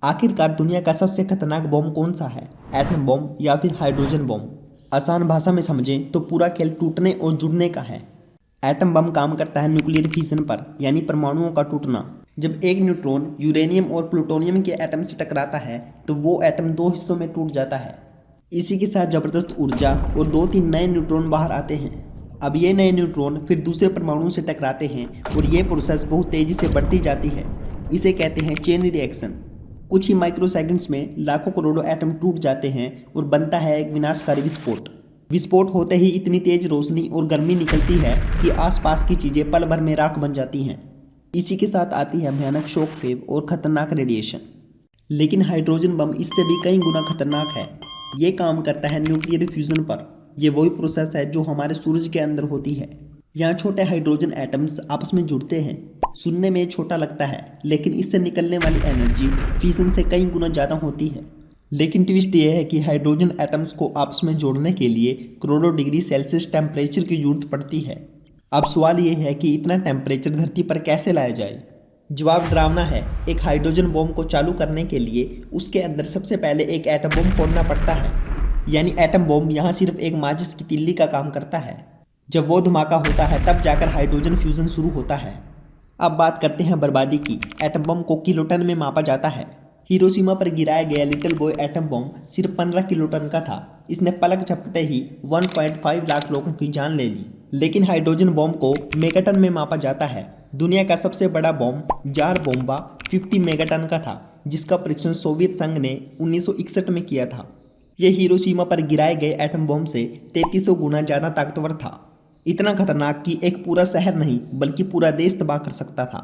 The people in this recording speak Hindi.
आखिरकार दुनिया का सबसे खतरनाक बॉम्ब कौन सा है, एटम बॉम्ब या फिर हाइड्रोजन बॉम्ब? आसान भाषा में समझें तो पूरा खेल टूटने और जुड़ने का है। एटम बम काम करता है न्यूक्लियर फिशन पर, यानी परमाणुओं का टूटना। जब एक न्यूट्रॉन यूरेनियम और प्लूटोनियम के एटम से टकराता है तो वो एटम दो हिस्सों में टूट जाता है। इसी के साथ जबरदस्त ऊर्जा और दो तीन नए न्यूट्रॉन बाहर आते हैं। अब ये नए न्यूट्रॉन फिर दूसरे परमाणु से टकराते हैं और ये प्रोसेस बहुत तेजी से बढ़ती जाती है। इसे कहते हैं चेन रिएक्शन। कुछ ही माइक्रो सेकंड्स में लाखों करोड़ों एटम टूट जाते हैं और बनता है एक विनाशकारी विस्फोट। विस्फोट होते ही इतनी तेज रोशनी और गर्मी निकलती है कि आसपास की चीजें पल भर में राख बन जाती हैं। इसी के साथ आती है भयानक शॉक वेव और खतरनाक रेडिएशन। लेकिन हाइड्रोजन बम इससे भी कई गुना खतरनाक है। ये काम करता है न्यूक्लियर फ्यूजन पर। ये वही प्रोसेस है जो हमारे सूरज के अंदर होती है। यहाँ छोटे हाइड्रोजन एटम्स आपस में जुड़ते हैं। सुनने में छोटा लगता है, लेकिन इससे निकलने वाली एनर्जी फ्यूजन से कई गुना ज़्यादा होती है। लेकिन ट्विस्ट ये है कि हाइड्रोजन एटम्स को आपस में जोड़ने के लिए करोड़ों डिग्री सेल्सियस टेम्परेचर की जरूरत पड़ती है। अब सवाल ये है कि इतना टेम्परेचर धरती पर कैसे लाया जाए? जवाब डरावना है। एक हाइड्रोजन बम को चालू करने के लिए उसके अंदर सबसे पहले एक एटम बम फोड़ना पड़ता है। यानी एटम बम यहाँ सिर्फ एक माचिस की तिल्ली का काम करता है। जब वो धमाका होता है तब जाकर हाइड्रोजन फ्यूजन शुरू होता है। अब बात करते हैं बर्बादी की। एटम बम को किलोटन में मापा जाता है। हिरोशिमा पर गिराया गया लिटिल बॉय एटम बम सिर्फ 15 किलोटन का था। इसने पलक झपकते ही 1.5 लाख लोगों की जान ले ली। लेकिन हाइड्रोजन बम को मेगाटन में मापा जाता है। दुनिया का सबसे बड़ा बम जार बोम्बा 50 मेगाटन का था, जिसका परीक्षण सोवियत संघ ने 1961 में किया था। यह हिरोशिमा पर गिराए गए एटम बम से 3300 गुना ज़्यादा ताकतवर था। इतना खतरनाक कि एक पूरा शहर नहीं बल्कि पूरा देश तबाह कर सकता था।